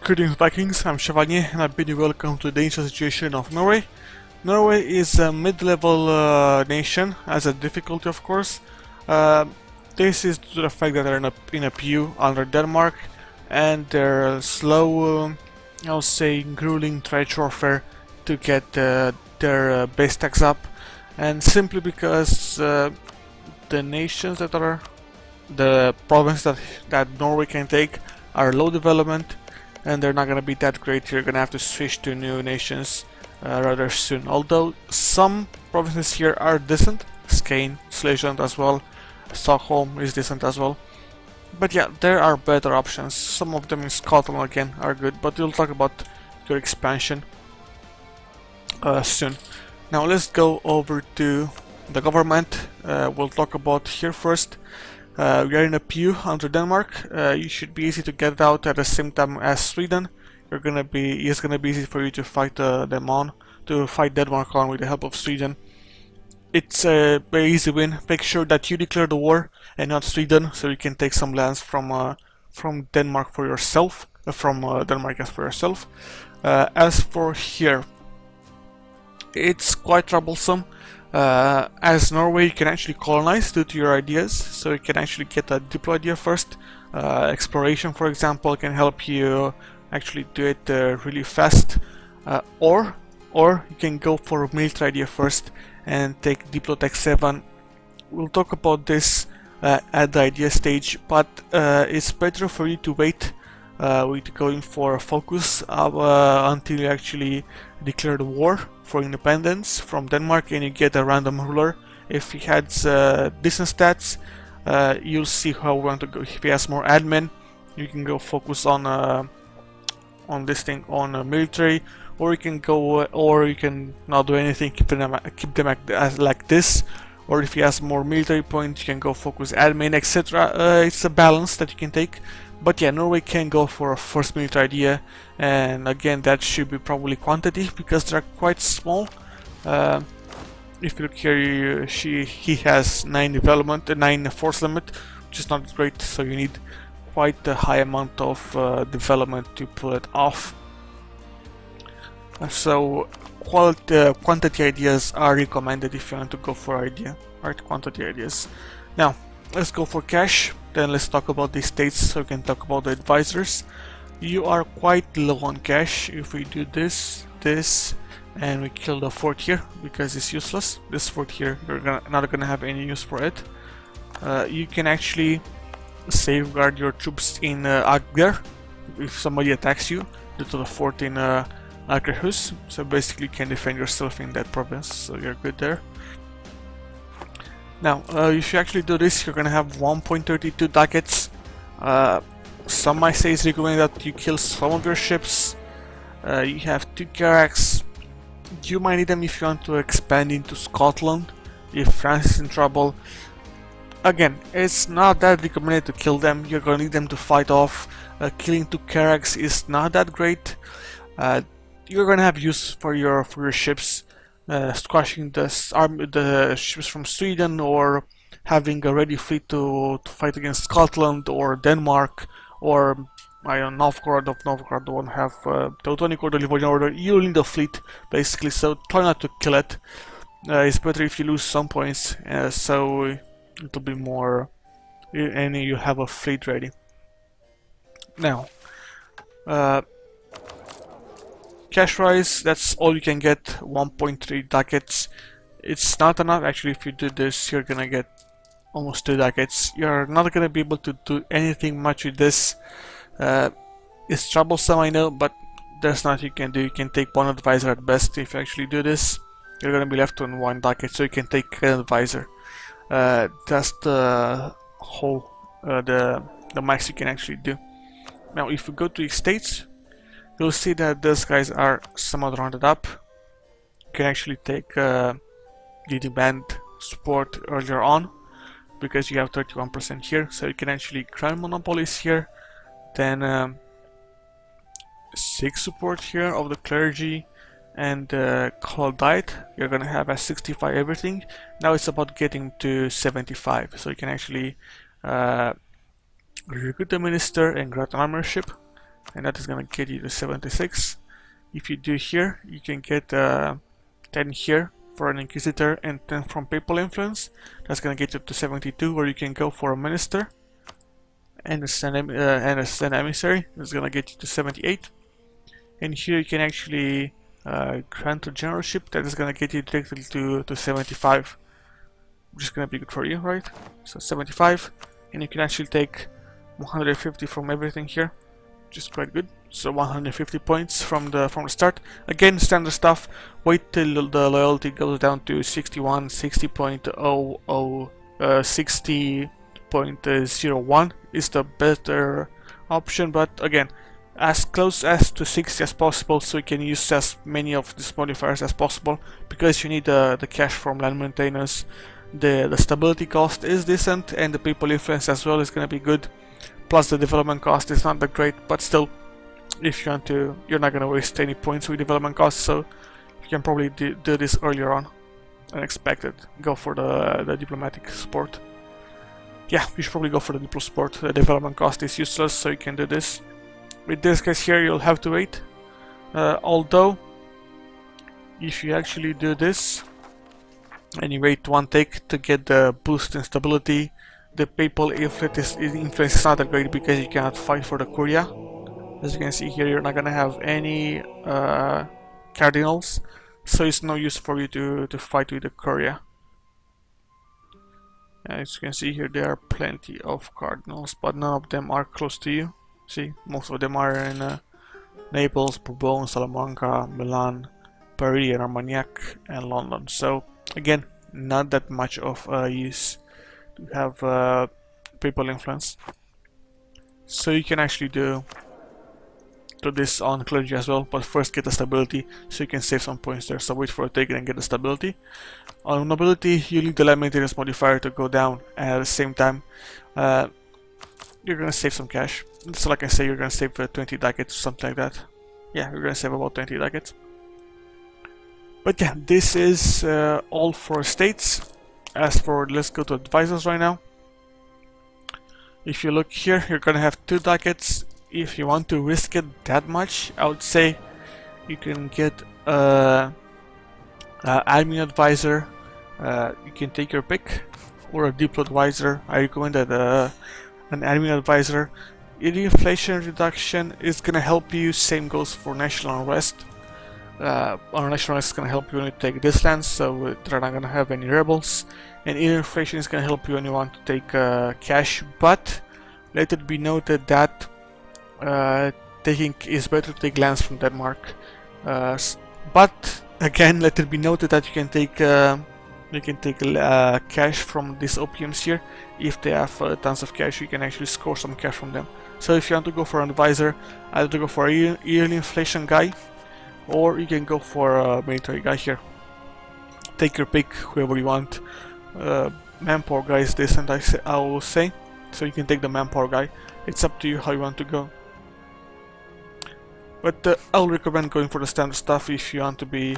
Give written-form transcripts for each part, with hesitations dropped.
Greetings Vikings, I'm Chevalier and I bid you welcome to the ancient situation of Norway. Norway is a mid-level nation, as a difficulty of course. This is due to the fact that they're in a pew under Denmark and their slow, I'll say grueling trench warfare to get their base stacks up, and simply because the nations that are the province that Norway can take are low development and they're not going to be that great. You're going to have to switch to new nations rather soon. Although some provinces here are decent, Skane, Schleswig as well, Stockholm is decent as well. But yeah, there are better options. Some of them in Scotland again are good, but we'll talk about your expansion soon. Now let's go over to the government. We'll talk about here first. We are in a pew under Denmark. You should be easy to get out at the same time as Sweden. It's gonna be easy for you to fight Denmark on with the help of Sweden. It's a very easy win. Make sure that you declare the war and not Sweden, so you can take some lands from Denmark for yourself. As for here, it's quite troublesome. As Norway, you can actually colonize due to your ideas, so you can actually get a diplo idea first. Exploration, for example, can help you actually do it really fast, or you can go for a military idea first and take diplo tech 7. We'll talk about this at the idea stage, but it's better for you to wait with going for focus until you actually declare the war for independence from Denmark and you get a random ruler. If he has decent stats, you'll see how we want to go. If he has more admin, you can go focus on military, or you can go, or you can not do anything, keep them like this. Or if he has more military points, you can go focus admin, etc. It's a balance that you can take. But yeah, Norway can go for a first military idea, and again that should be probably quantity because they're quite small. If you look here, he has 9 force limit, which is not great, so you need quite a high amount of development to pull it off. So quantity ideas are recommended if you want to go for quantity ideas. Now let's go for cash. Then let's talk about the states, so we can talk about the advisors. You are quite low on cash. If we do this, and we kill the fort here because it's useless. This fort here, you're not gonna have any use for it. You can actually safeguard your troops in Agder if somebody attacks you due to the fort in Akerhus. So basically, you can defend yourself in that province. So you're good there. Now, if you actually do this, you're gonna have 1.32 ducats. Some might say it's recommended that you kill some of your ships. You have 2 carracks. You might need them if you want to expand into Scotland, if France is in trouble. Again, it's not that recommended to kill them. You're gonna need them to fight off. Killing 2 carracks is not that great. You're gonna have use for your ships. Squashing the ships from Sweden, or having a ready fleet to fight against Scotland or Denmark, or I don't know, Novgorod don't have Teutonic or the Livonian Order. You need a fleet basically, so try not to kill it. It's better if you lose some points, so it'll be more, and you have a fleet ready. Now, cash rise, that's all you can get, 1.3 ducats. It's not enough. Actually, if you do this, you're gonna get almost 2 ducats. You're not gonna be able to do anything much with this. It's troublesome, I know, but there's nothing you can do. You can take 1 advisor at best. If you actually do this, you're gonna be left on 1 ducat, so you can take an advisor. That's the whole, the max you can actually do. Now, if we go to estates, you'll see that those guys are somewhat rounded up. You can actually take the demand support earlier on because you have 31% here, so you can actually grant monopolies here. Then 6 support here of the clergy and call diet. You're gonna have a 65 everything. Now it's about getting to 75, so you can actually recruit the minister and grant an armorship. and that is gonna get you to 76. If you do here, you can get 10 here for an Inquisitor and 10 from Papal Influence. That's gonna get you to 72, where you can go for a Minister and a Send Emissary. That's gonna get you to 78. And here you can actually grant a generalship. That is gonna get you directly to 75, which is gonna be good for you, right? So 75, and you can actually take 150 from everything here, which is quite good. So 150 points from the start. Again, standard stuff. Wait till the loyalty goes down to 61, 60.00, 60.01 is the better option. But again, as close as to 60 as possible, so you can use as many of these modifiers as possible, because you need the cash from land maintenance. The stability cost is decent, and the people influence as well is going to be good. Plus the development cost is not that great, but still, if you want to, you're not going to waste any points with development costs, so you can probably do this earlier on than expected. Go for the diplomatic support. Yeah, you should probably go for the diplo support. The development cost is useless, so you can do this. With this case here, you'll have to wait. Although, if you actually do this, and you wait one take to get the boost in stability, the papal influence is not that great, because you cannot fight for the Curia. As you can see here, you're not gonna have any cardinals, so it's no use for you to fight with the Curia. As you can see here, there are plenty of cardinals, but none of them are close to you. See, most of them are in Naples, Bourbon, Salamanca, Milan, Paris, and Armagnac, and London. So again, not that much of use to have papal influence. So you can actually do this on clergy as well, but first get the stability so you can save some points there. So wait for a take and get the stability. On nobility, you need the land maintenance modifier to go down, and at the same time you're gonna save some cash. So like I say, you're gonna save 20 ducats or something like that. Yeah, you're gonna save about 20 ducats. But yeah, this is all for states. As for, let's go to advisors right now. If you look here, you're gonna have 2 ducats. If you want to risk it that much, I would say you can get admin advisor. You can take your pick, or a diplo advisor. I recommend that an admin advisor. Inflation reduction is gonna help you. Same goes for national unrest. National unrest is gonna help you when you take this land, so they're not gonna have any rebels. And inflation is gonna help you when you want to take cash. But let it be noted that it's better to take lands from Denmark. But again, let it be noted that you can take cash from these opiums here. If they have tons of cash, you can actually score some cash from them. So if you want to go for an advisor, either go for a yearly inflation guy, or you can go for a military guy here. Take your pick, whoever you want. Manpower guy is decent, I will say. So you can take the manpower guy. It's up to you how you want to go. But I'll recommend going for the standard stuff if you want to be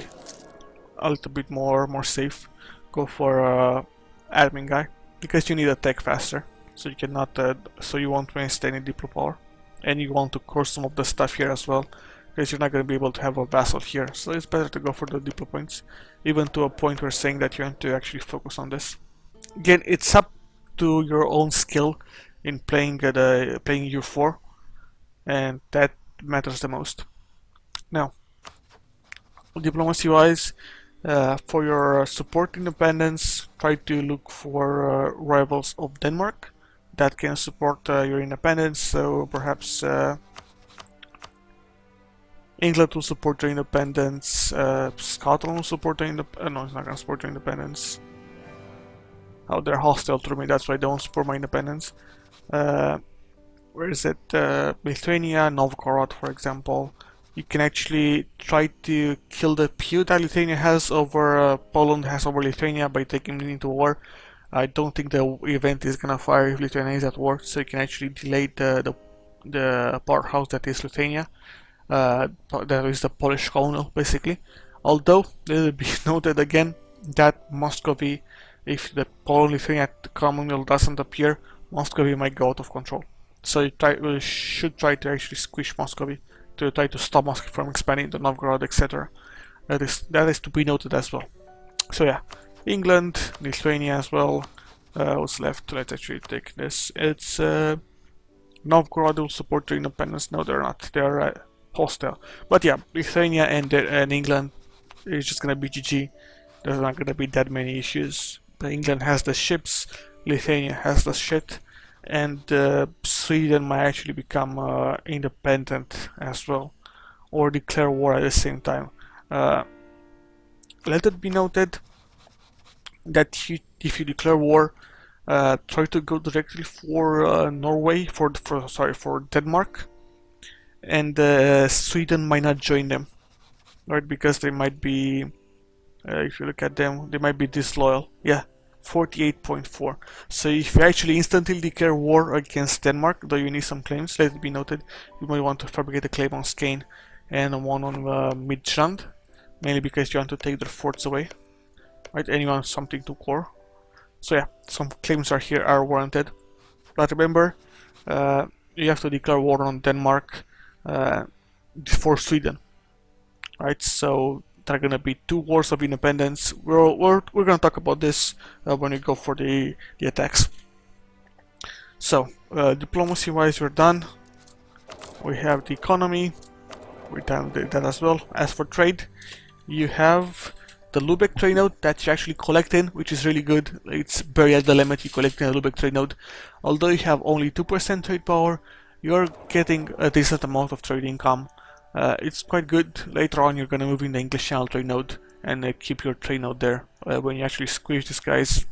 a little bit more safe. Go for admin guy, because you need a tech faster, so you cannot so you won't waste any diplo power, and you want to core some of the stuff here as well, because you're not going to be able to have a vassal here. So it's better to go for the diplo points, even to a point where saying that you want to actually focus on this. Again, it's up to your own skill in playing playing U4, and that matters the most. Now, diplomacy wise, for your support independence, try to look for rivals of Denmark that can support your independence. So perhaps England will support your independence, Scotland will support your independence. No, it's not going to support your independence. Oh, they're hostile to me, that's why they don't support my independence. Where is it? Lithuania, Novgorod, for example. You can actually try to kill the feud that Lithuania has over Poland has over Lithuania by taking it into war. I don't think the event is gonna fire if Lithuania is at war, so you can actually delay the powerhouse that is Lithuania. That is the Polish colonel, basically. Although, it will be noted again that Muscovy, if the Poland-Lithuania Commonwealth doesn't appear, Muscovy might go out of control. So you should try to actually squish Muscovy to try to stop Moscow from expanding to Novgorod, etc. That is to be noted as well. So yeah, England, Lithuania as well. What's left? Let's actually take this. It's Novgorod will support their independence. No, they're not. They're hostile. But yeah, Lithuania and England is just gonna be GG. There's not gonna be that many issues. But England has the ships, Lithuania has the shit, and Sweden might actually become independent as well, or declare war at the same time. Let it be noted that if you declare war, try to go directly for Norway, for Denmark, and Sweden might not join them, right? Because they might be, if you look at them, they might be disloyal. Yeah, 48.4. So if you actually instantly declare war against Denmark, though you need some claims, let it be noted, you might want to fabricate a claim on Skane and one on Midtjylland, mainly because you want to take their forts away, right? And you want something to core. So yeah, some claims are warranted. But remember, you have to declare war on Denmark before Sweden, right? So there are gonna be 2 wars of independence. We're gonna talk about this when we go for the attacks. So diplomacy-wise, we're done. We have the economy. We're done with that as well. As for trade, you have the Lubeck trade node that you actually collect in, which is really good. It's very at the limit you collect in a Lubeck trade node. Although you have only 2% trade power, you're getting a decent amount of trade income. It's quite good. Later on, you're gonna move in the English Channel trade node and keep your trade node there. When you actually squeeze these guys,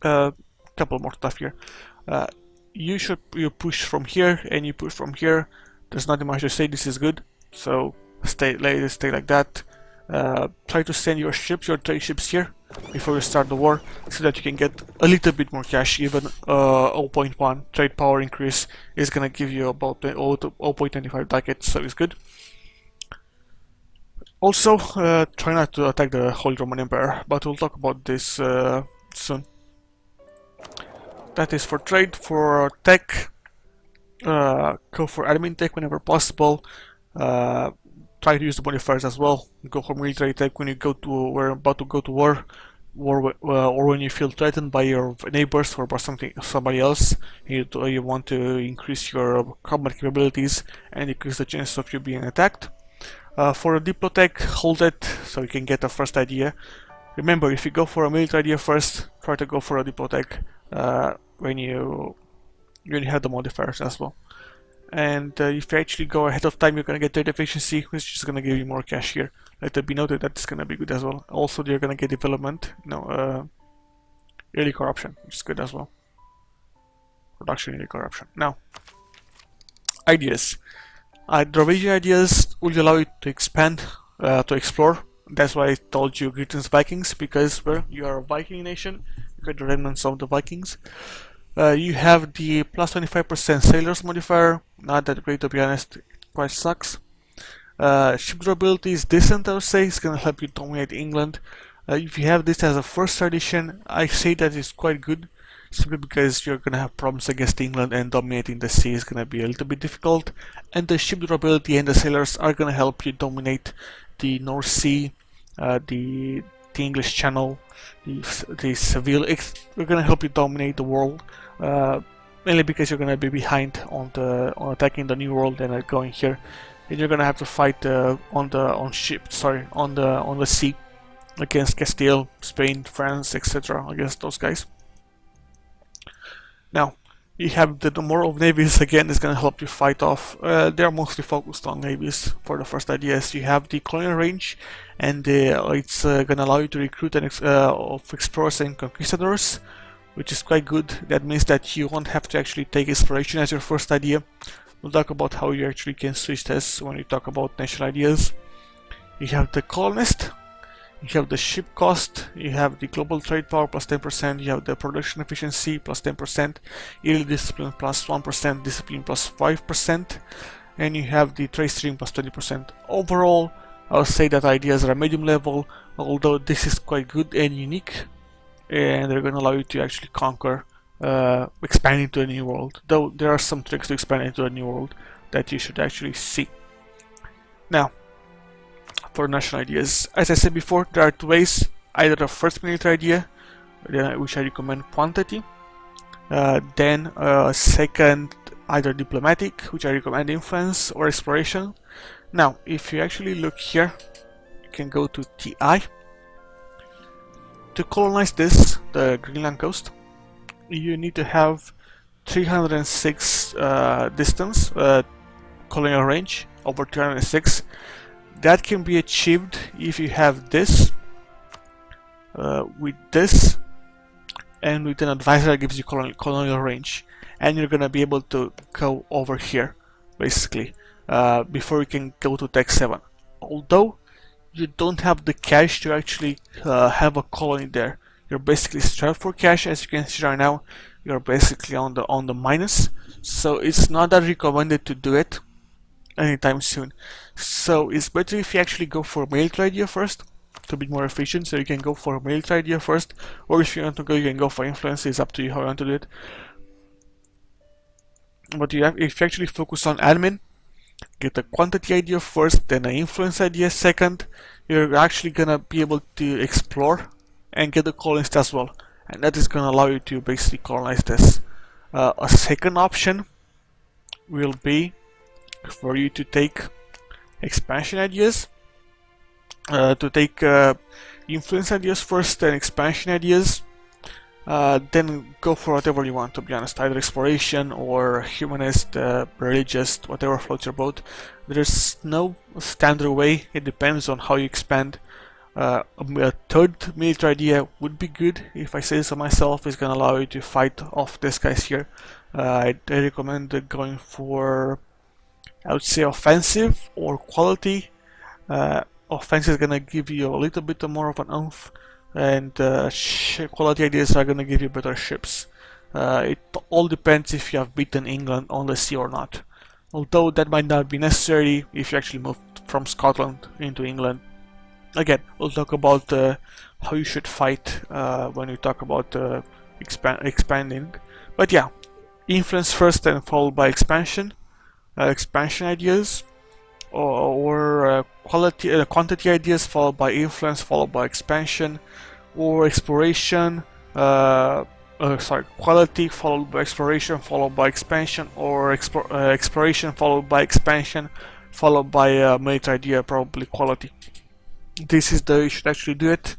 couple more stuff here. You push from here and you push from here. There's nothing much to say. This is good. So stay like that. Try to send your trade ships here before you start the war, so that you can get a little bit more cash. Even 0.1 trade power increase is gonna give you about 0.25 ducats, so it's good. Also, try not to attack the Holy Roman Empire, but we'll talk about this soon. That is for trade. For tech, go for admin tech whenever possible. Try to use the modifiers as well. Go for military tech when you we're about to go to war, or when you feel threatened by your neighbors or by somebody else. You want to increase your combat capabilities and increase the chance of you being attacked. For a diplotech, hold it so you can get a first idea. Remember, if you go for a military idea first, try to go for a diplotech when you have the modifiers as well. And if you actually go ahead of time, you're gonna get trade efficiency, which is gonna give you more cash here. Let it be noted that it's gonna be good as well. Also, you're gonna get development, early corruption, which is good as well. Production, early corruption. Now, ideas. Norwegian ideas will allow you to expand, to explore. That's why I told you greetings Vikings, because you are a Viking nation. You get the remnants of the Vikings. You have the plus 25% sailors modifier. Not that great, to be honest. It quite sucks. Ship durability is decent, I would say. It's gonna help you dominate England. If you have this as a first edition, I say that it's quite good, simply because you're gonna have problems against England, and dominating the sea is gonna be a little bit difficult. And the ship durability and the sailors are gonna help you dominate the North Sea, the English Channel, the Seville. We're gonna help you dominate the world, mainly because you're gonna be behind on attacking the New World and going here, and you're gonna have to fight on the sea against Castile, Spain, France, etc. against those guys. Now, you have the number of navies again is going to help you fight off. They're mostly focused on navies for the first ideas. You have the colonial range, and it's going to allow you to recruit of explorers and conquistadors, which is quite good. That means that you won't have to actually take exploration as your first idea. We'll talk about how you actually can switch this when we talk about national ideas. You have the colonist. You have the ship cost, you have the global trade power plus 10%, you have the production efficiency plus 10%, yearly discipline plus 1%, discipline plus 5%, and you have the trade stream plus 20%. Overall, I'll say that ideas are medium level, although this is quite good and unique, and they're going to allow you to actually conquer expand into a new world. Though there are some tricks to expand into a new world that you should actually see. Now, for national ideas, as I said before, there are two ways. Either the first military idea, which I recommend quantity, then second, either diplomatic, which I recommend influence, or exploration. Now, if you actually look here, you can go to TI. To colonize this, the Greenland coast, you need to have 306 distance, colonial range, over 306. That can be achieved if you have this, with this, and with an advisor that gives you colonial range, and you're gonna be able to go over here, basically, before you can go to Tech 7. Although you don't have the cash to actually have a colony there. You're basically strapped for cash, as you can see right now. You're basically on the minus, so it's not that recommended to do it anytime soon. So it's better if you actually go for a military idea first to be more efficient. So you can go for a military idea first, or if you want to go, you can go for influence. It's up to you how you want to do it. But if you actually focus on admin, get a quantity idea first, then an influence idea second, you're actually gonna be able to explore and get the colonist as well, and that is gonna allow you to basically colonize this. A second option will be for you to take expansion ideas, to take influence ideas first, then expansion ideas, then go for whatever you want, to be honest, either exploration or humanist, religious, whatever floats your boat. There's no standard way, it depends on how you expand. A third military idea would be good, if I say so myself. It's gonna allow you to fight off these guys here. I recommend going for, I would say, offensive or quality. Offensive is gonna give you a little bit more of an oomph, and quality ideas are gonna give you better ships. It all depends if you have beaten England on the sea or not. Although that might not be necessary if you actually moved from Scotland into England. Again, we'll talk about how you should fight when we talk about expanding. But yeah, influence first and followed by expansion. Expansion ideas, or quantity ideas followed by influence followed by expansion, or exploration, quality followed by exploration followed by expansion, or exploration followed by expansion followed by military idea, probably quality. This is the way you should actually do it.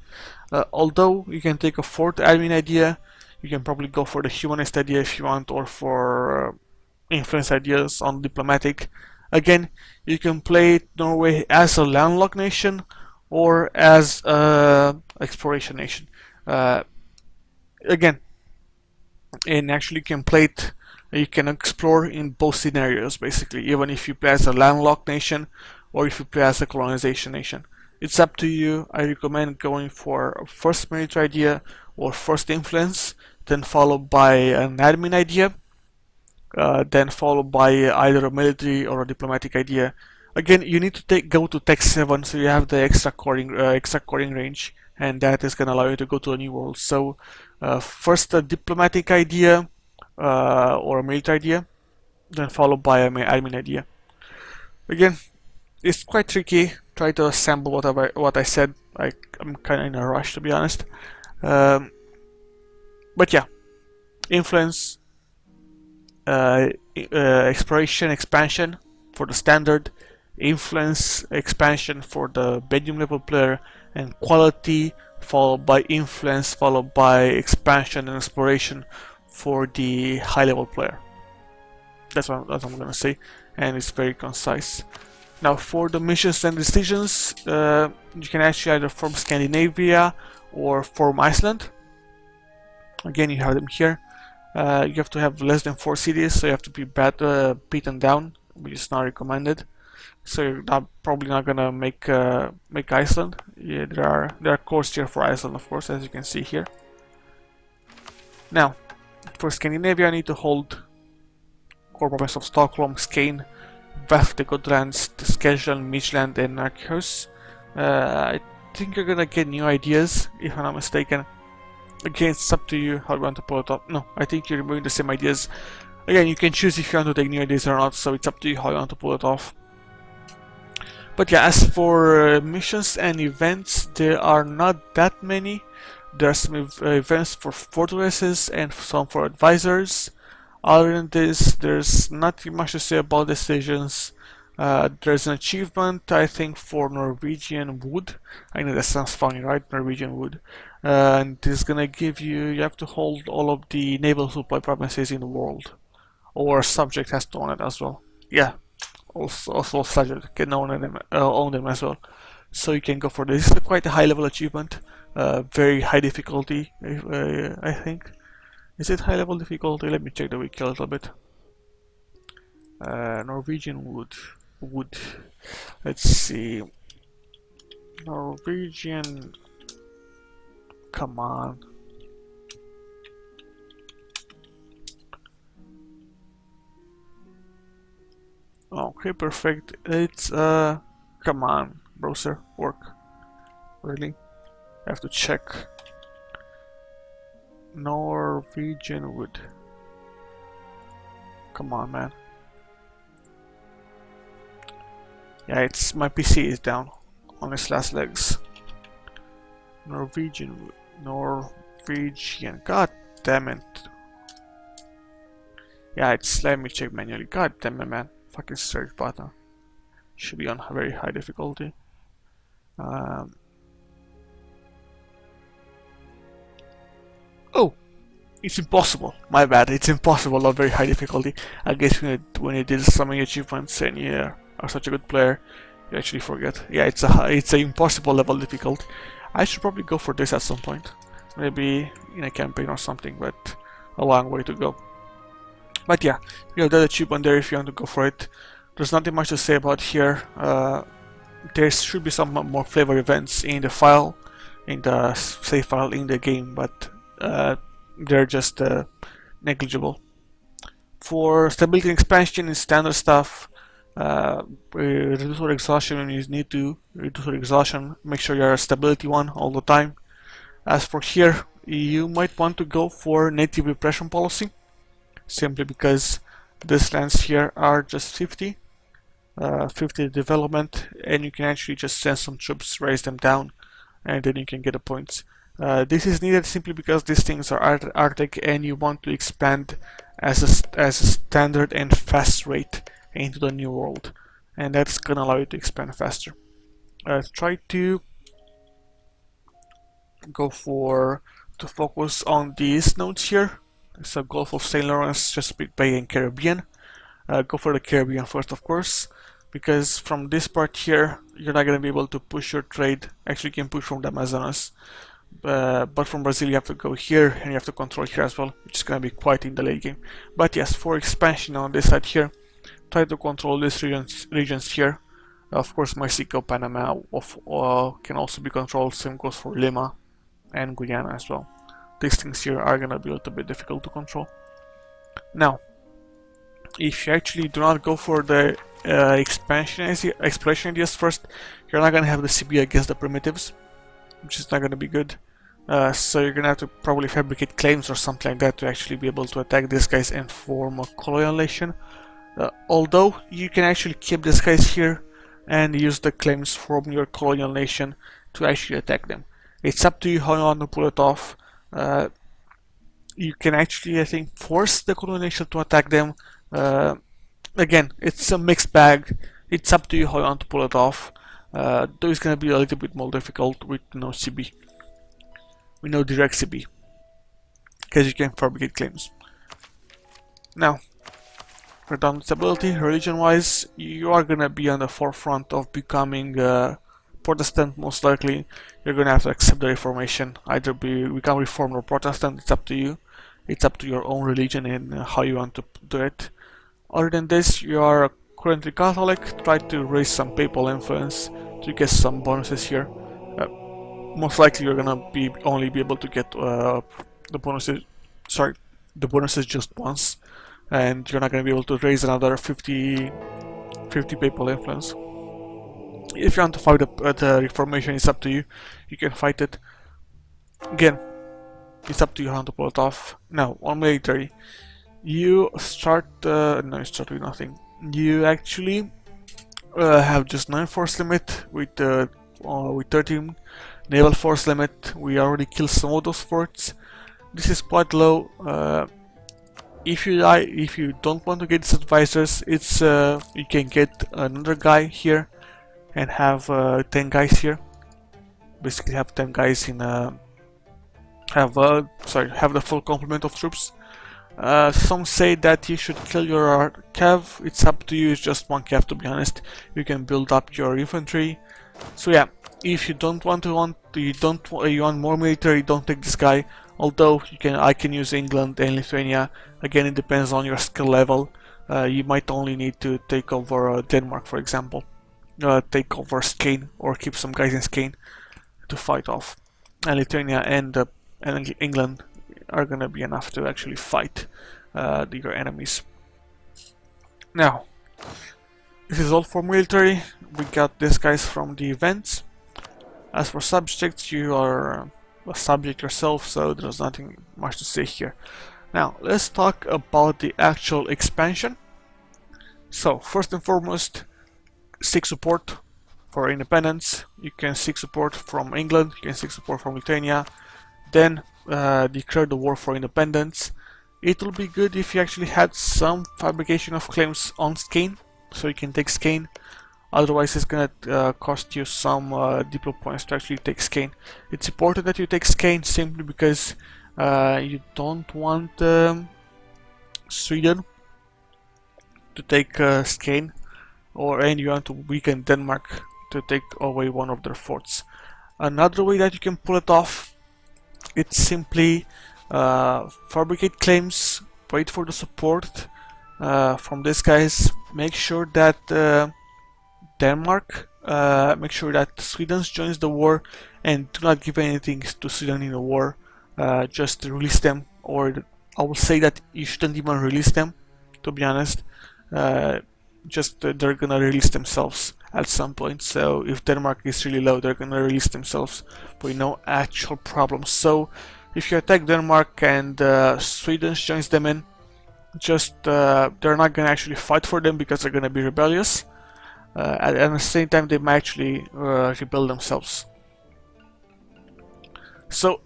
Although you can take a fourth admin idea, you can probably go for the humanist idea if you want, or for influence ideas on diplomatic. Again, you can play Norway as a landlocked nation or as a exploration nation. Again, and actually you can play it, you can explore in both scenarios basically, even if you play as a landlocked nation or if you play as a colonization nation. It's up to you. I recommend going for first military idea or first influence, then followed by an admin idea, then followed by either a military or a diplomatic idea. Again, you need to go to Tech 7, so you have the extra coring range, and that is going to allow you to go to a new world. So first a diplomatic idea or a military idea, then followed by an admin idea. Again, it's quite tricky. Try to assemble what I said. I'm kind of in a rush, to be honest. But yeah, influence, exploration, expansion for the standard, influence, expansion for the medium level player, and quality followed by influence followed by expansion and exploration for the high level player. That's what I'm gonna say, and it's very concise. Now for the missions and decisions, you can actually either form Scandinavia or form Iceland. Again, you have them here. You have to have less than 4 cities, so you have to be beaten down, which is not recommended. So you're probably not gonna make Iceland. Yeah, there are cores here for Iceland, of course, as you can see here. Now, for Scandinavia, I need to hold core province of Stockholm, Skane, Väth, the Gotlands, the Skedjeland, Midland, and Narcos. I think you're gonna get new ideas, if I'm not mistaken. Again, it's up to you how you want to pull it off. No, I think you're removing the same ideas. Again, you can choose if you want to take new ideas or not, so it's up to you how you want to pull it off. But yeah, as for missions and events, there are not that many. There are some events for fortresses and some for advisors. Other than this, there's not much to say about decisions. There's an achievement, I think, for Norwegian wood. I know that sounds funny, right? Norwegian wood. And this is gonna give you, you have to hold all of the naval supply provinces in the world. Or subject has to own it as well. Yeah, also subject can own them as well. So you can go for this. This is quite a high level achievement. Very high difficulty, I think. Is it high level difficulty? Let me check the wiki a little bit. Norwegian wood. Let's see. Norwegian. Come on. Okay, perfect. It's come on, browser, work. Really? I have to check. Norwegian wood. Come on, man. Yeah, it's my PC is down on its last legs. Norwegian wood. Norwegian. God damn it. Yeah, it's. Let me check manually. God damn it, man. Fucking search button. Should be on very high difficulty. Oh, it's impossible. My bad. It's impossible on very high difficulty. I guess when you did so many achievements and you are such a good player, you actually forget. Yeah, it's a impossible level difficult. I should probably go for this at some point. Maybe in a campaign or something, but a long way to go. But yeah, you have that achievement there if you want to go for it. There's nothing much to say about here. There should be some more flavor events in the file, in the save file in the game, but they're just negligible. For stability and expansion is standard stuff. Reduce your exhaustion when you need to. Reduce your exhaustion. Make sure you're a stability one all the time. As for here, you might want to go for native repression policy, simply because these lands here are just 50 development, and you can actually just send some troops, raise them down, and then you can get the points. This is needed simply because these things are Arctic and you want to expand as a standard and fast rate into the new world, and that's gonna allow you to expand faster. Try to go to focus on these nodes here. So Gulf of St. Lawrence, Chesapeake Bay and Caribbean. Go for the Caribbean first, of course, because from this part here you're not going to be able to push your trade. Actually, you can push from the Amazonas, but from Brazil you have to go here and you have to control here as well, which is going to be quite in the late game. But yes, for expansion on this side here, try to control these regions here. Of course, Mexico, Panama can also be controlled. Same goes for Lima and Guyana as well. These things here are gonna be a little bit difficult to control. Now, if you actually do not go for the exploration ideas first, you're not gonna have the CB against the primitives, which is not gonna be good. So you're gonna have to probably fabricate claims or something like that to actually be able to attack these guys and form a colonial nation. Although you can actually keep these guys here and use the claims from your colonial nation to actually attack them. It's up to you how you want to pull it off. You can actually, I think, force the colonial nation to attack them. Again, it's a mixed bag. It's up to you how you want to pull it off. Though it's gonna be a little bit more difficult with no CB. With no direct CB. Because you can fabricate claims. Now, for down stability, religion-wise, you are gonna be on the forefront of becoming Protestant. Most likely, you're gonna have to accept the Reformation. Either become Reformed or Protestant. It's up to you. It's up to your own religion and how you want to do it. Other than this, you are currently Catholic. Try to raise some papal influence to get some bonuses here. Most likely, you're gonna only be able to get the bonuses. Sorry, the bonuses just once, and you're not gonna be able to raise another 50 papal influence. If you want to fight the Reformation, it's up to you. You can fight it. Again, It's up to you how to pull it off. Now, on military, you start, no, you start with nothing. You actually have just 9 force limit with 13 naval force limit. We already killed some of those forts. This is quite low. If you don't want to get these advisors, it's you can get another guy here and have 10 guys here. Basically, have 10 guys in have the full complement of troops. Some say that you should kill your cav. It's up to you. It's just one cav, to be honest. You can build up your infantry. So yeah, if you don't want to you want more military, don't take this guy. Although I can use England and Lithuania. Again, it depends on your skill level. You might only need to take over Denmark, for example. Take over Skane or keep some guys in Skane to fight off. And Lithuania and England are gonna be enough to actually fight your enemies. Now, this is all for military. We got these guys from the events. As for subjects, you are a subject yourself, so there's nothing much to say here. Now, let's talk about the actual expansion. So, first and foremost, seek support for independence. You can seek support from England, you can seek support from Lithuania, then declare the war for independence. It will be good if you actually had some fabrication of claims on Skane, so you can take Skane. Otherwise, it's gonna cost you some diplo points to actually take Skane. It's important that you take Skane simply because you don't want Sweden to take Skane, and you want to weaken Denmark to take away one of their forts. Another way that you can pull it off, it's simply fabricate claims, wait for the support from these guys, make sure that make sure that Sweden joins the war, and do not give anything to Sweden in the war. Just release them, or I will say that you shouldn't even release them, to be honest. They're gonna release themselves at some point. So if Denmark is really low, they're gonna release themselves with no actual problem. So if you attack Denmark and Sweden joins them in, they're not gonna actually fight for them because they're gonna be rebellious. At the same time, they might actually rebel themselves. So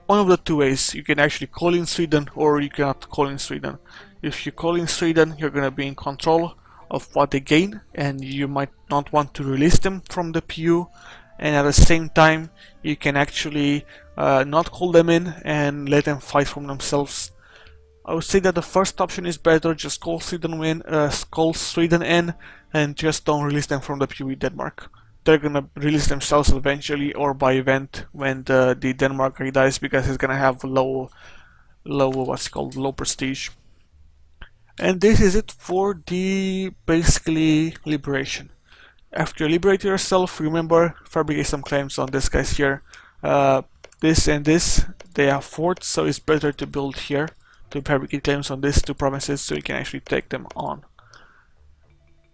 one of the two ways, you can actually call in Sweden or you cannot call in Sweden. If you call in Sweden, you're gonna be in control of what they gain, and you might not want to release them from the PU, and at the same time you can actually not call them in and let them fight from themselves. I would say that the first option is better. Just call Sweden in and just don't release them from the PU with Denmark. They're gonna release themselves eventually, or by event when the Denmark guy dies, because it's gonna have low prestige. And this is it for the basically liberation. After you liberate yourself, remember, fabricate some claims on these guys here. This and this, they have forts, so it's better to build here, to fabricate claims on these two provinces so you can actually take them on.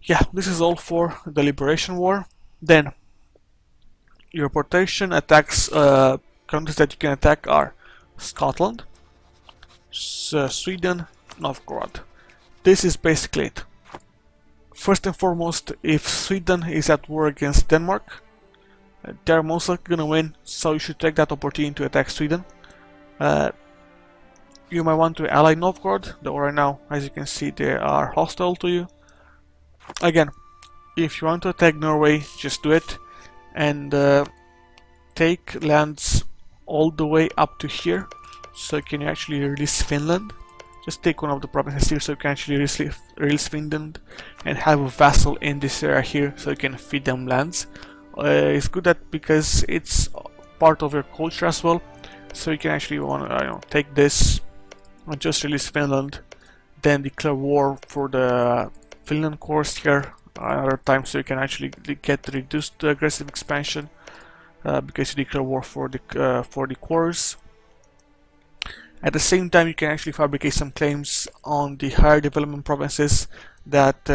Yeah, this is all for the liberation war. Then, your protection attacks, countries that you can attack are Scotland, Sweden, Novgorod. This is basically it. First and foremost, if Sweden is at war against Denmark, they're most likely gonna win, so you should take that opportunity to attack Sweden. You might want to ally Novgorod, though right now, as you can see, they are hostile to you. Again, if you want to attack Norway, just do it, and take lands all the way up to here, so you can actually release Finland. Just take one of the provinces here so you can actually release Finland and have a vassal in this area here so you can feed them lands. It's good that because it's part of your culture as well, so you can actually want to take this and just release Finland, then declare war for the Finland course here another time, so you can actually get reduced aggressive expansion because you declare war for the cores. At the same time, you can actually fabricate some claims on the higher development provinces that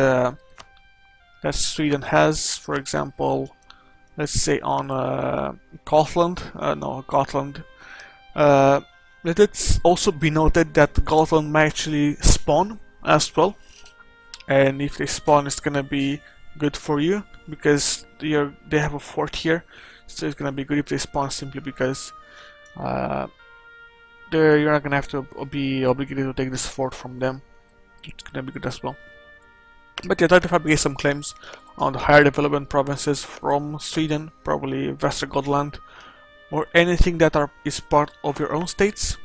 Sweden has. For example, let's say on Gotland. Yeah, Let it also be noted that Gotland may actually spawn as well, and if they spawn, it's gonna be good for you because they have a fort here, so it's gonna be good if they spawn simply because you're not gonna have to be obligated to take this fort from them. It's gonna be good as well. But yeah, try to fabricate some claims on the higher development provinces from Sweden, probably Västergötland, or anything that is part of your own states.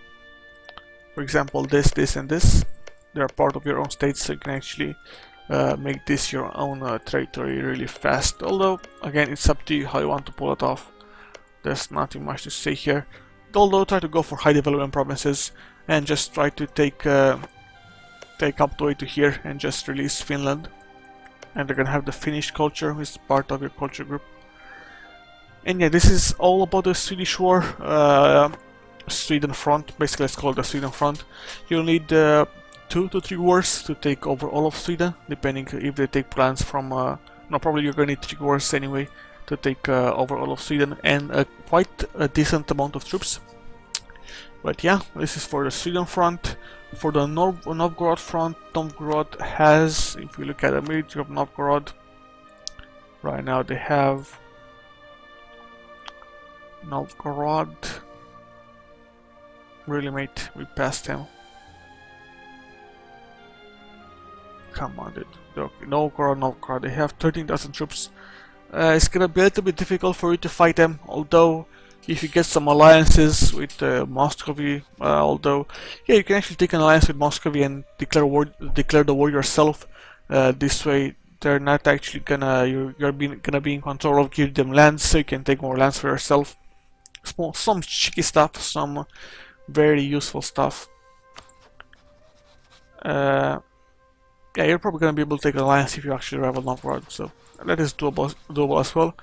For example, this, and this. They are part of your own states, so you can actually make this your own territory really fast. Although, again, it's up to you how you want to pull it off. There's nothing much to say here. Although, try to go for high development provinces and just try to take up the way to here and just release Finland. And they're gonna have the Finnish culture, which is part of your culture group. And yeah, this is all about the Swedish war, Sweden front. Basically, let's call it the Sweden front. You'll need 2 to 3 wars to take over all of Sweden, depending if they take plans from. No, probably you're gonna need 3 wars anyway to take over all of Sweden, and quite a decent amount of troops. But yeah, this is for the Sweden front. For the Novgorod front, Novgorod has, if we look at the military of Novgorod, right now they have Novgorod. Really, mate, we passed him. Come on, dude. Okay, Novgorod, they have 13,000 troops. It's gonna be a little bit difficult for you to fight them, although if you get some alliances with Muscovy, although yeah, you can actually take an alliance with Muscovy and declare the war yourself. This way, they're not actually gonna gonna be in control of giving them lands, so you can take more lands for yourself. Some cheeky stuff, some very useful stuff. Yeah, you're probably gonna be able to take an alliance if you actually rival Novgorod, so that is doable as well.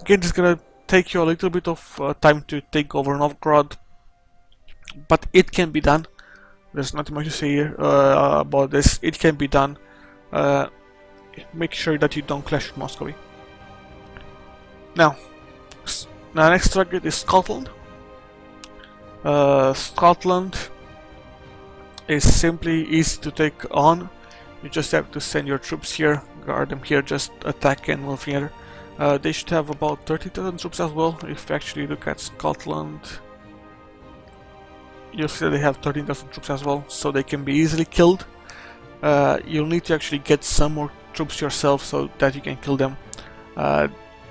Again, it's gonna take you a little bit of time to take over Novgorod, but it can be done. There's nothing much to say here about this. It can be done. Make sure that you don't clash with Muscovy. Now, the next target is Scotland. Scotland is simply easy to take on. You just have to send your troops here, guard them here, just attack and move here. They should have about 30,000 troops as well. If you actually look at Scotland, you'll see that they have 13,000 troops as well, so they can be easily killed. You'll need to actually get some more troops yourself so that you can kill them.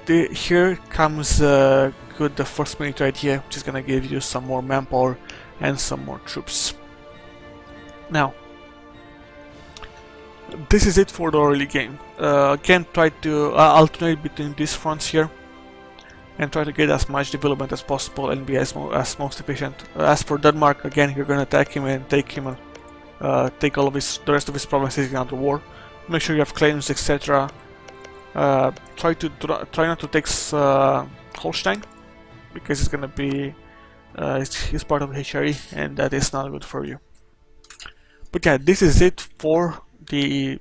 Here comes good the first military idea, which is gonna give you some more manpower and some more troops. Now, this is it for the early game. Again, try to alternate between these fronts here and try to get as much development as possible and be as most efficient. As for Denmark, again, you're gonna attack him and take him and take all of the rest of his provinces in the war. Make sure you have claims, etc. Try not to take Holstein, because it's gonna be he's part of HRE, and that is not good for you. But yeah, this is it for the,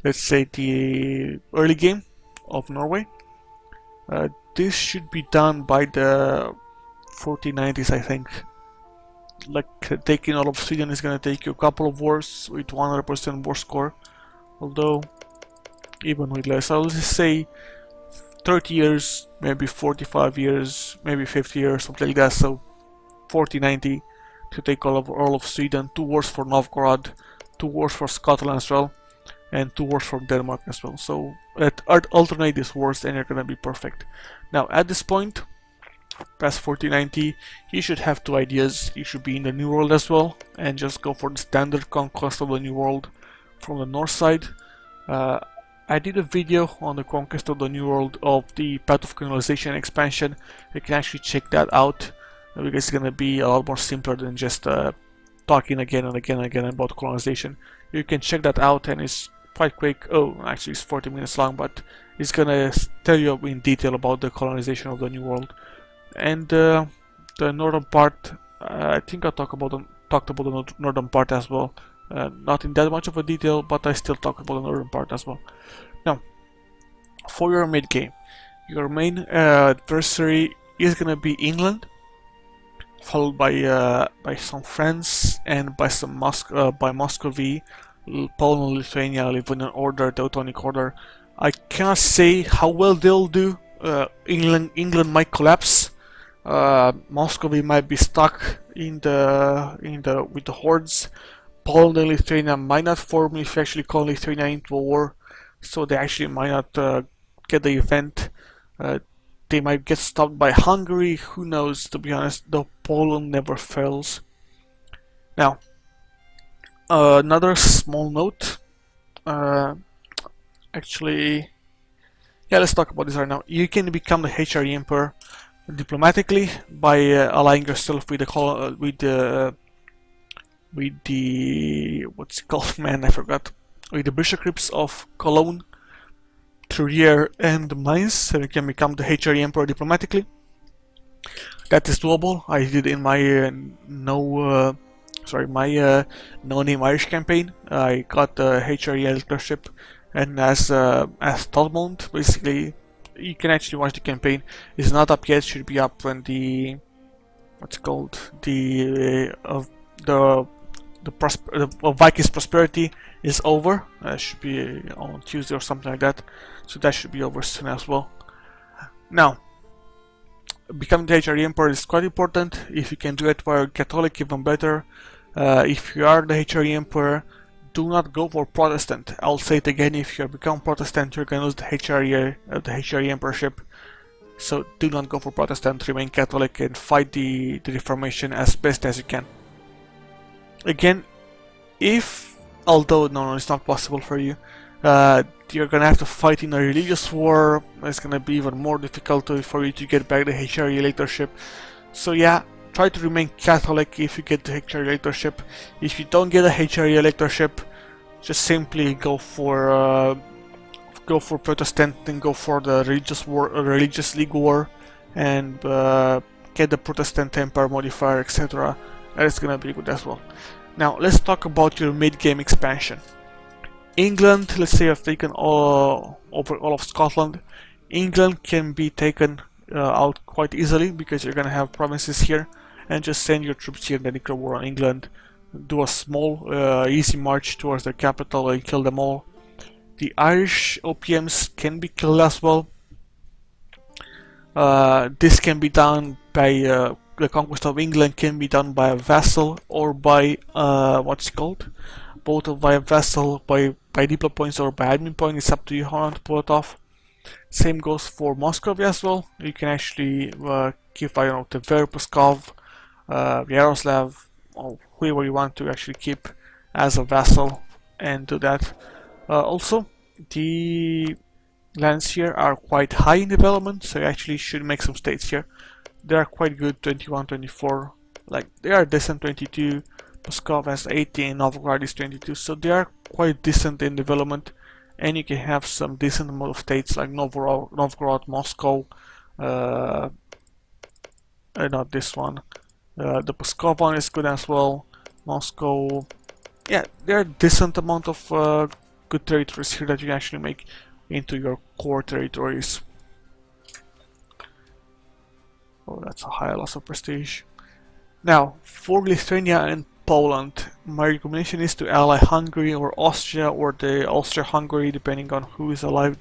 let's say, the early game of Norway. This should be done by the 1490s, I think. Like, taking all of Sweden is gonna take you a couple of wars with 100% war score, although even with less, I'll just say 30 years, maybe 45 years, maybe 50 years, something like that. So 4090 to take all of Sweden, 2 wars for Novgorod, 2 wars for Scotland as well, and 2 wars for Denmark as well. So alternate these wars and you're gonna be perfect. Now at this point, past 4090, you should have 2 ideas. You should be in the New World as well, and just go for the standard conquest of the New World from the north side. I did a video on the conquest of the New World of the Path of Colonization expansion. You can actually check that out, because it's gonna be a lot more simpler than just talking again and again and again about colonization. You can check that out, and it's quite quick. Oh, actually it's 40 minutes long, but it's gonna tell you in detail about the colonization of the New World. And the northern part, I think I talked about the northern part as well. Not in that much of a detail, but I still talk about the northern part as well. Now, for your mid game, your main adversary is gonna be England. followed by some France and by by Muscovy, Poland, Lithuania, Livonian Order, Teutonic Order. I cannot say how well they'll do. England might collapse. Muscovy might be stuck in the with the hordes. Poland and Lithuania might not form if you actually call Lithuania into a war, so they actually might not get the event. They might get stopped by Hungary, who knows, to be honest, though Poland never fails. Now, another small note, actually, yeah, let's talk about this right now. You can become the HRE Emperor diplomatically by allying yourself with the what's it called? Man, I forgot. With the bishoprics of Cologne, Trier, and Mainz, so you can become the HRE Emperor diplomatically. That is doable. I did in my no-name Irish campaign. I got the HRE electorship, and as Tolmont, basically, you can actually watch the campaign. It's not up yet. Should be up when the Vikings Prosperity is over. Should be on Tuesday or something like that. So that should be over soon as well. Now, becoming the HRE Emperor is quite important. If you can do it while Catholic, even better. If you are the HRE Emperor, do not go for Protestant. I'll say it again, if you become Protestant, you're gonna lose the HRE Emperorship. So do not go for Protestant, remain Catholic and fight the Reformation as best as you can. Again, although no, it's not possible for you, you're gonna have to fight in a religious war. It's gonna be even more difficult for you to get back the HRE electorship. So yeah, try to remain Catholic if you get the HRE electorship. If you don't get a HRE electorship, just simply go for Protestant and go for the religious league war, and get the Protestant Empire modifier, etc. That is gonna be good as well. Now let's talk about your mid-game expansion. England, let's say you've taken over all of Scotland. England can be taken out quite easily because you're gonna have provinces here, and just send your troops here and then declare war on England. Do a small, easy march towards their capital and kill them all. The Irish OPMs can be killed as well. This can be done by the conquest of England can be done by a vassal or by what's it called? Both by a vassal, by diplo points or by admin point. It's up to you how you want to pull it off. Same goes for Moscow as well. You can actually keep, I don't know, Tver, Pskov, Yaroslav, or whoever you want to actually keep as a vassal and do that. Also, the lands here are quite high in development, so you actually should make some states here. They are quite good, 21, 24, like they are decent, 22, Pskov has 18, Novgorod is 22, so they are quite decent in development, and you can have some decent amount of states like Novgorod, Moscow, not this one, the Pskov one is good as well, Moscow, yeah, there are decent amount of good territories here that you can actually make into your core territories. Oh, that's a high loss of prestige. Now, for Lithuania and Poland, my recommendation is to ally Hungary or Austria, or the Austria-Hungary, depending on who is alive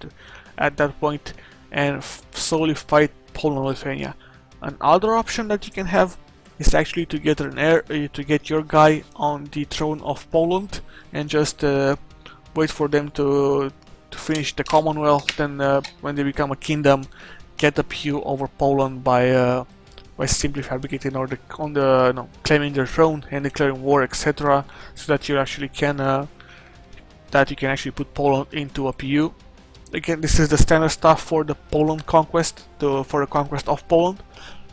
at that point, and solely fight Poland and Lithuania. Another option that you can have is actually to get your guy on the throne of Poland and just wait for them to finish the Commonwealth. Then when they become a kingdom, get a pew over Poland by simply fabricating or claiming their throne and declaring war, etc. So that you actually can actually put Poland into a PU. Again, this is the standard stuff for the Poland conquest, for the conquest of Poland.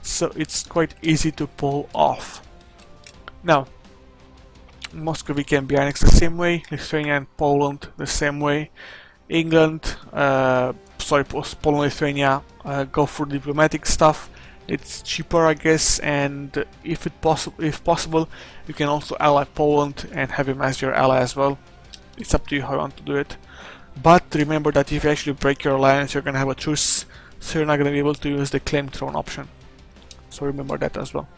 So it's quite easy to pull off. Now, Muscovy can be annexed the same way, Lithuania and Poland the same way. England, Poland, Lithuania, go for diplomatic stuff. It's cheaper, I guess, and if possible, you can also ally Poland and have him as your ally as well. It's up to you how you want to do it. But remember that if you actually break your alliance, you're gonna have a truce, so you're not gonna be able to use the claim throne option. So remember that as well.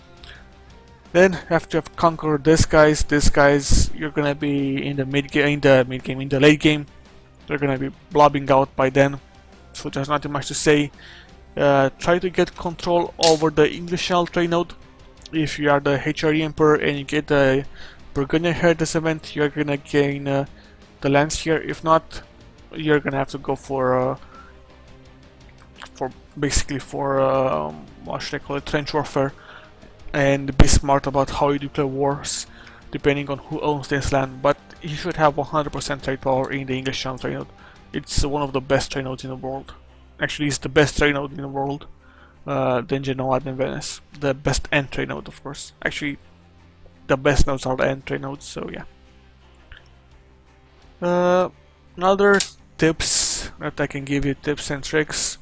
Then after you've conquered these guys, you're gonna be in the in the late game. They're gonna be blobbing out by then, so there's nothing much to say. Try to get control over the English Channel trade node. If you are the HRE Emperor and you get the Burgundian Heritage event, you're gonna gain the lands here. If not, you're gonna have to go for basically for what should I call it, trench warfare, and be smart about how you declare wars depending on who owns this land. But you should have 100% trade power in the English Channel trade node. It's one of the best trade nodes in the world. Actually, it's the best trade node in the world. Then Genoa, then Venice. The best end trade node, of course. Actually, the best nodes are the end trade nodes, so yeah. Another tips that I can give you, tips and tricks.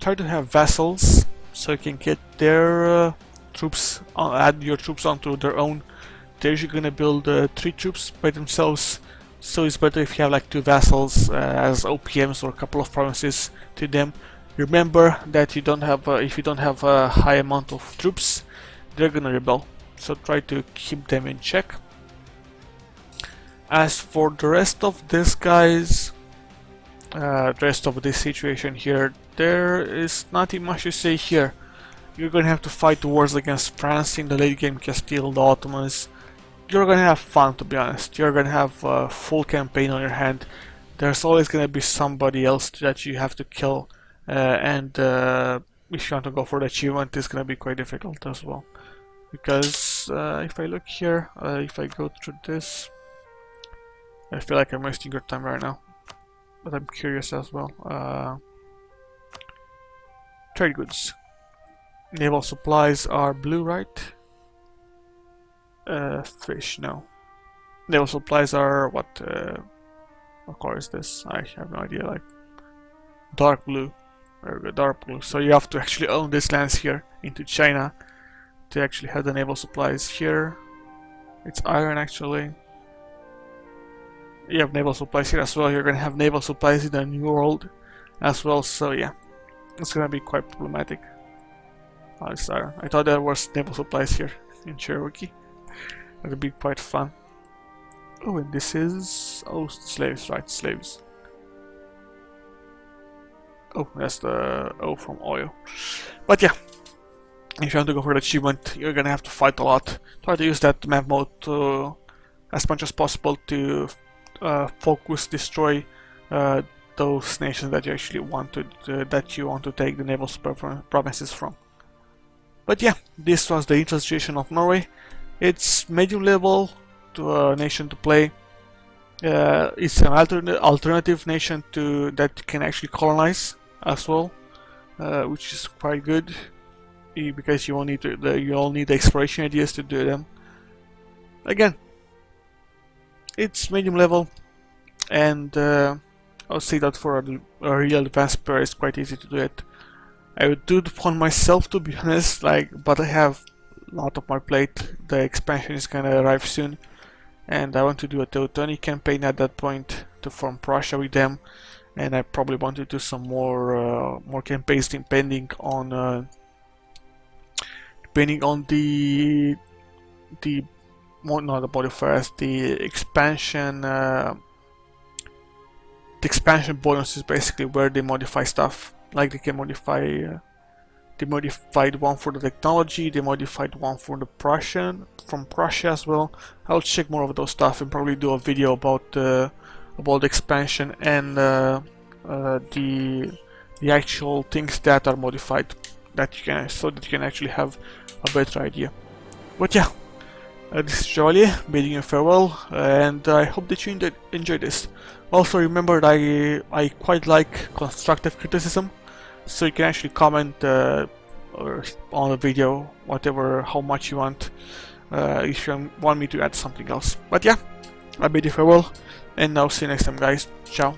Try to have vassals, so you can get their troops, add your troops onto their own. They're usually gonna build 3 troops by themselves, so it's better if you have like 2 vassals as OPMs or a couple of provinces to them. Remember that you don't have if you don't have a high amount of troops, they're gonna rebel, so try to keep them in check. As for the rest of these guys, the rest of this situation here, there is nothing much to say here. You're gonna have to fight the wars against France in the late game, Castile, the Ottomans. You're gonna have fun, to be honest. You're gonna have a full campaign on your hand. There's always gonna be somebody else that you have to kill, and if you want to go for the achievement, it's gonna be quite difficult as well. Because if I look here, if I go through this, I feel like I'm wasting your time right now, but I'm curious as well. Trade goods. Naval supplies are blue, right? Fish, no. Naval supplies are what color is this? I have no idea. Like dark blue. Very good, dark blue. So you have to actually own these lands here into China to actually have the naval supplies here. It's iron actually. You have naval supplies here as well. You're gonna have naval supplies in the New World as well. So yeah, it's gonna be quite problematic. Oh, it's iron. I thought there was naval supplies here in Cherokee. That would be quite fun. Oh, and this is slaves, right? Slaves. Oh, that's the O from oil. But yeah, if you want to go for the achievement, you're gonna have to fight a lot. Try to use that map mode to, as much as possible, to focus, destroy those nations that you actually want to take the naval provinces from. But yeah, this was the infiltration of Norway. It's medium level to a nation to play. It's an alternative nation that you can actually colonize as well, which is quite good because you all need the exploration ideas to do them. Again, it's medium level, and I'll say that for a real advanced player, it's quite easy to do it. I would do it on myself, to be honest, but I have a lot of my plate. The expansion is gonna arrive soon, and I want to do a Teutonic campaign at that point to form Prussia with them, and I probably want to do some more campaigns depending on the not the modifiers, the expansion. The expansion bonus is basically where they modify stuff. Like they can modify, they modified one for the technology, they modified one for the from Prussia as well. I'll check more of those stuff and probably do a video about the expansion and the actual things that are modified, so that you can actually have a better idea. But yeah, this is Chevalier bidding you farewell, and I hope that you enjoyed this. Also remember that I quite like constructive criticism, so you can actually comment or on the video how much you want, if you want me to add something else. But yeah, I bid you farewell, and I'll see you next time, guys. Ciao.